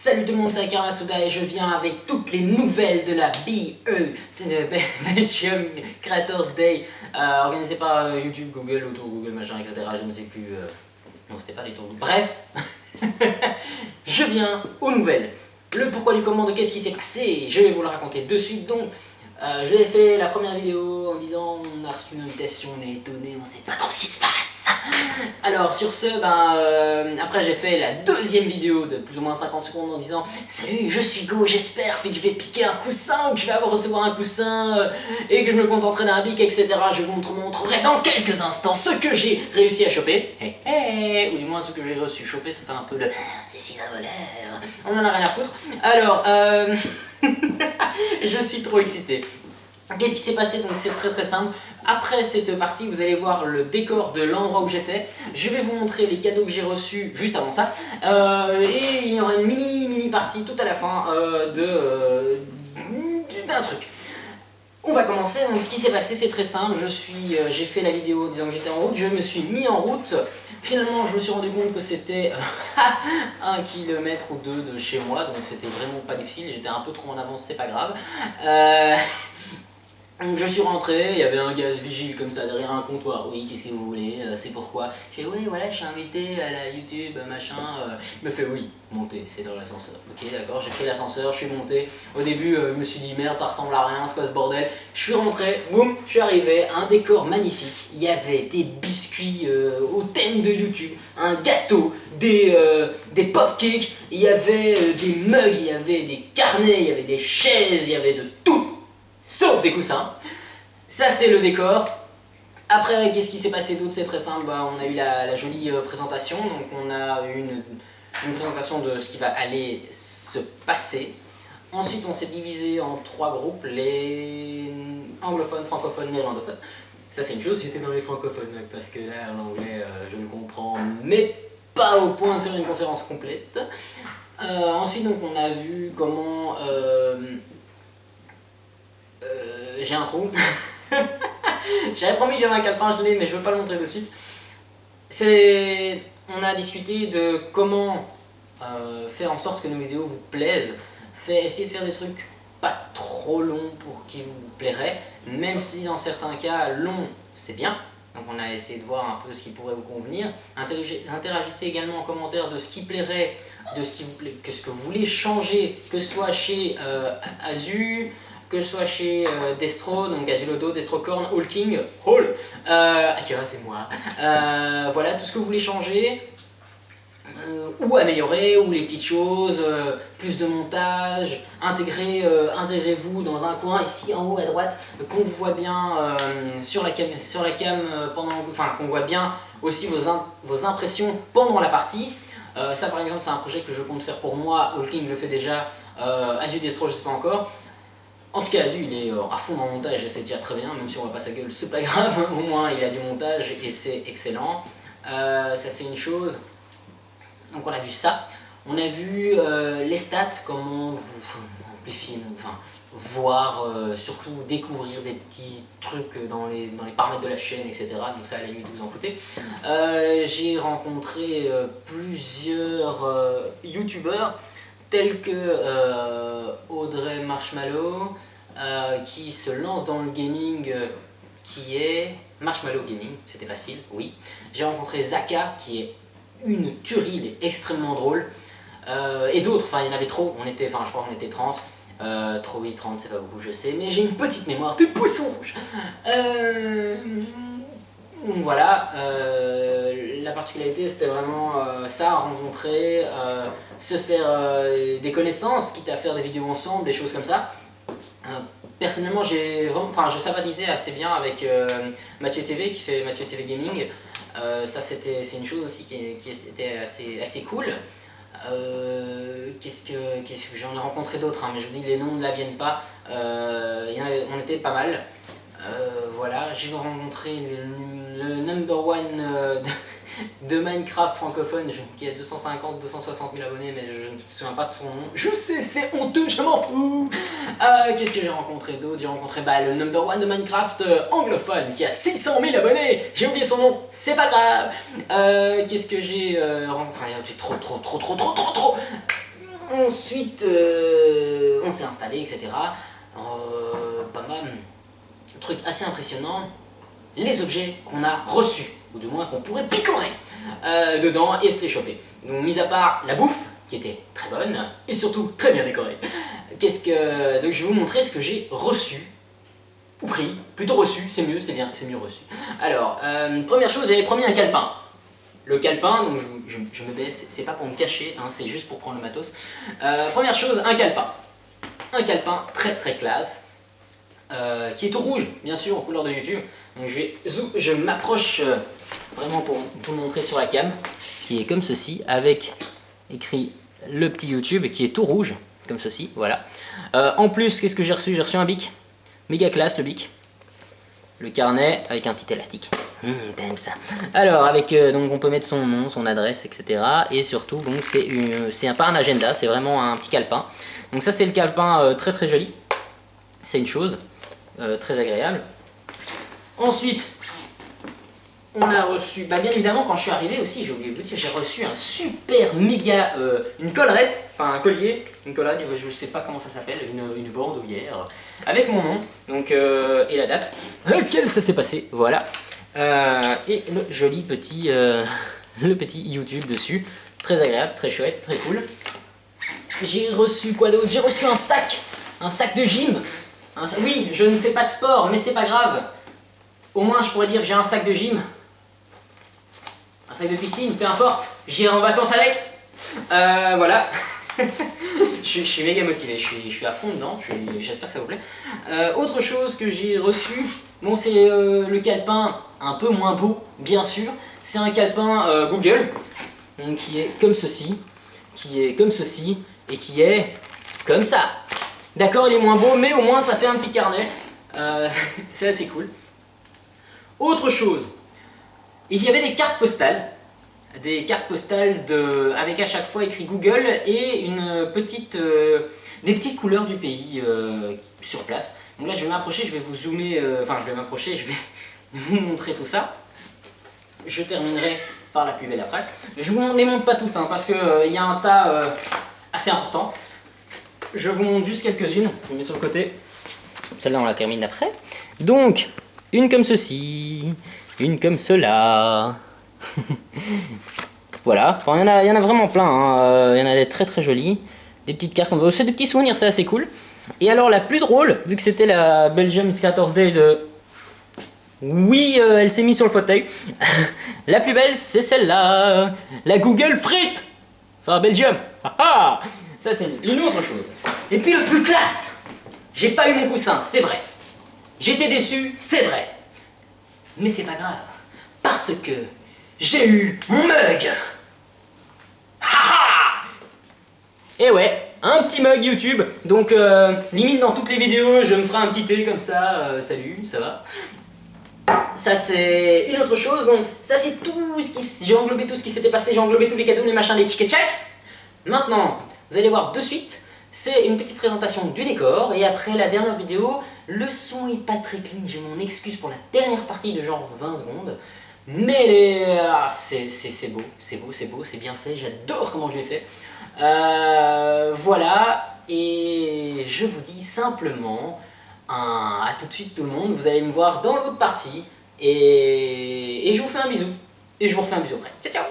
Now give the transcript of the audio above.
Salut tout le monde, c'est Akira Matsuda et je viens avec toutes les nouvelles de la Belgium Creators Day organisée par YouTube, Google, autour Google, machin, etc. Je ne sais plus. Non, c'était pas des tours. Bref, je viens aux nouvelles. Le pourquoi du comment de qu'est-ce qui s'est passé, je vais vous le raconter de suite. Donc, je vous ai fait la première vidéo en disant on a reçu une invitation, on est étonné, on sait pas trop ce qui se passe. Alors sur ce, après j'ai fait la deuxième vidéo de plus ou moins 50 secondes en disant salut, je suis Go, j'espère que je vais piquer un coussin ou que je vais recevoir un coussin et que je me contenterai d'un bic, etc. Je vous montrerai dans quelques instants ce que j'ai réussi à choper. Ou du moins ce que j'ai reçu choper, ça fait un peu le les cisailles voleurs. On en a rien à foutre. Alors, je suis trop excité. Qu'est-ce qui s'est passé? Donc c'est très simple. Après cette partie, vous allez voir le décor de l'endroit où j'étais. Je vais vous montrer les cadeaux que j'ai reçus juste avant ça. Et il y aura une mini partie tout à la fin d'un truc. On va commencer. Donc ce qui s'est passé, c'est très simple. J'ai fait la vidéo disant que j'étais en route. Je me suis mis en route. Finalement, je me suis rendu compte que c'était 1 km ou 2 de chez moi, donc c'était vraiment pas difficile. J'étais un peu trop en avance, c'est pas grave. Donc je suis rentré, il y avait un gars vigile comme ça derrière un comptoir. Oui, qu'est-ce que vous voulez, c'est pourquoi? Je fais oui, voilà, je suis invité à la YouTube, machin. Il me fait oui, montez, c'est dans l'ascenseur. Ok, d'accord, j'ai pris l'ascenseur, je suis monté. Au début, je me suis dit merde, ça ressemble à rien, c'est quoi ce bordel? Je suis rentré, boum, je suis arrivé, un décor magnifique. Il y avait des biscuits au thème de YouTube, un gâteau, des pop-cakes, il y avait des mugs, il y avait des carnets, il y avait des chaises, il y avait de tout. Sauf des coussins. Ça c'est le décor. Après, qu'est-ce qui s'est passé d'autre? C'est très simple, on a eu la jolie présentation. Donc on a eu une présentation de ce qui va aller se passer. Ensuite on s'est divisé en 3 groupes, les anglophones, francophones, néerlandophones. Ça c'est une chose, j'étais dans les francophones, parce que là en anglais je ne comprends, mais pas au point de faire une conférence complète. Ensuite donc on a vu comment... j'ai un trou. J'avais promis que j'avais un calepin, je l'ai, mais je veux pas le montrer de suite. On a discuté de comment faire en sorte que nos vidéos vous plaisent. Essayer de faire des trucs pas trop longs pour qui vous plairaient, même si dans certains cas, long, c'est bien. Donc on a essayé de voir un peu ce qui pourrait vous convenir. Interagissez également en commentaire de ce qui plairait, de ce qui vous plaît, que ce que vous voulez changer, que ce soit chez Azu, que ce soit chez Destro, donc Azulodo, Destrocorn, Hulking, Akira c'est moi. Voilà, tout ce que vous voulez changer, ou améliorer, ou les petites choses, plus de montage, intégrez-vous dans un coin, ici en haut à droite, qu'on vous voit bien sur la cam qu'on voit bien aussi vos impressions pendant la partie. Ça par exemple c'est un projet que je compte faire pour moi, Hulking le fait déjà, Azu Destro je sais pas encore. En tout cas, Azu, il est à fond dans le montage et c'est déjà très bien, même si on voit pas sa gueule, c'est pas grave, au moins il a du montage et c'est excellent. Ça c'est une chose. Donc on a vu ça. On a vu les stats, comment vous amplifier, enfin voir, surtout découvrir des petits trucs dans les paramètres de la chaîne, etc. Donc ça à la limite vous en foutez. J'ai rencontré plusieurs youtubeurs tels que Audrey Marshmallow, qui se lance dans le gaming, qui est Marshmallow Gaming, c'était facile, oui. J'ai rencontré Zaka, qui est une tuerie, il est extrêmement drôle, et d'autres, enfin il y en avait trop, je crois qu'on était 30, trop oui, 30 c'est pas beaucoup je sais, mais j'ai une petite mémoire de poisson rouge. Donc voilà, la particularité c'était vraiment ça, rencontrer, se faire des connaissances, quitte à faire des vidéos ensemble, des choses comme ça. Personnellement je sympathisais assez bien avec Mathieu TV qui fait Mathieu TV Gaming. Ça c'est une chose aussi qui était assez cool. Qu'est-ce que j'en ai rencontré d'autres, mais je vous dis les noms ne la viennent pas. On était pas mal. Voilà, j'ai rencontré le number one de Minecraft francophone qui a 250-260 000 abonnés, mais je ne me souviens pas de son nom. Je sais, c'est honteux, je m'en fous. Qu'est-ce que j'ai rencontré d'autre? J'ai rencontré le number one de Minecraft anglophone qui a 600 000 abonnés. J'ai oublié son nom, c'est pas grave. Qu'est-ce que j'ai rencontré? Trop. Ensuite, on s'est installé, etc. Pas mal. Truc assez impressionnant, les objets qu'on a reçus, ou du moins qu'on pourrait picorer dedans et se les choper. Donc, mis à part la bouffe, qui était très bonne, et surtout très bien décorée, donc je vais vous montrer ce que j'ai reçu, ou pris, plutôt reçu, c'est mieux, c'est bien, c'est mieux reçu. Alors, première chose, j'avais promis un calepin. Le calepin, donc je me baisse, c'est pas pour me cacher, hein, c'est juste pour prendre le matos. Première chose, un calepin. Un calepin très très classe, qui est tout rouge, bien sûr, en couleur de YouTube. Donc je m'approche vraiment pour vous le montrer sur la cam, qui est comme ceci, avec écrit le petit YouTube, et qui est tout rouge, comme ceci, voilà. En plus, qu'est-ce que j'ai reçu? J'ai reçu un bic, méga classe le bic. Le carnet avec un petit élastique. T'aimes ça. Alors, avec donc on peut mettre son nom, son adresse, etc. Et surtout, donc c'est pas un agenda, c'est vraiment un petit calepin. Donc ça, c'est le calepin très très joli. C'est une chose très agréable. Ensuite, on a reçu, bien évidemment, quand je suis arrivé aussi, j'ai oublié de vous dire, j'ai reçu un super méga, une collerette, enfin un collier, une collade, je sais pas comment ça s'appelle, une bandoulière, avec mon nom, donc, et la date, quel ça s'est passé, voilà. Et le joli petit, YouTube dessus, très agréable, très chouette, très cool. J'ai reçu quoi d'autre? J'ai reçu un sac de gym. Oui, je ne fais pas de sport, mais c'est pas grave. Au moins, je pourrais dire que j'ai un sac de gym. Un sac de piscine, peu importe. J'irai en vacances avec. Voilà. je suis méga motivé, je suis à fond dedans. J'espère que ça vous plaît. Autre chose que j'ai reçu, bon, c'est le calepin un peu moins beau, bien sûr. C'est un calepin Google, donc, qui est comme ceci, et qui est comme ça. D'accord, il est moins beau, mais au moins ça fait un petit carnet. C'est assez cool. Autre chose, il y avait des cartes postales. Des cartes postales avec à chaque fois écrit Google et des petites couleurs du pays sur place. Donc là, je vais m'approcher, je vais vous zoomer, je vais vous montrer tout ça. Je terminerai par la plus belle après. Je ne vous les montre pas toutes, hein, parce qu'il y a un tas assez important. Je vous montre juste quelques-unes, je les mets sur le côté. Celle-là, on la termine après. Donc, une comme ceci, une comme cela. Voilà, enfin, il y en a vraiment plein, hein. Il y en a des très très jolies. Des petites cartes, c'est des petits souvenirs, c'est assez cool. Et alors, la plus drôle, vu que c'était la Belgium Creators Day de... Oui, elle s'est mise sur le fauteuil. La plus belle, c'est celle-là. La Google Frite. Enfin, Belgium. Ça, c'est une autre chose. Et puis, le plus classe. J'ai pas eu mon coussin, c'est vrai. J'étais déçu, c'est vrai. Mais c'est pas grave. Parce que j'ai eu mon mug. Et ouais, un petit mug YouTube. Donc, limite dans toutes les vidéos, je me ferai un petit thé comme ça. Salut, ça va? Ça c'est une autre chose, donc ça c'est tout ce qui... J'ai englobé tout ce qui s'était passé, j'ai englobé tous les cadeaux, les machins, les tickets check. Maintenant, vous allez voir de suite, c'est une petite présentation du décor, et après la dernière vidéo, le son est pas très clean, je m'en excuse pour la dernière partie de genre 20 secondes, mais c'est beau, c'est bien fait, j'adore comment je l'ai fait. Voilà, et je vous dis simplement... à tout de suite tout le monde, vous allez me voir dans l'autre partie et je vous fais un bisou. Et je vous refais un bisou après. Ciao ciao.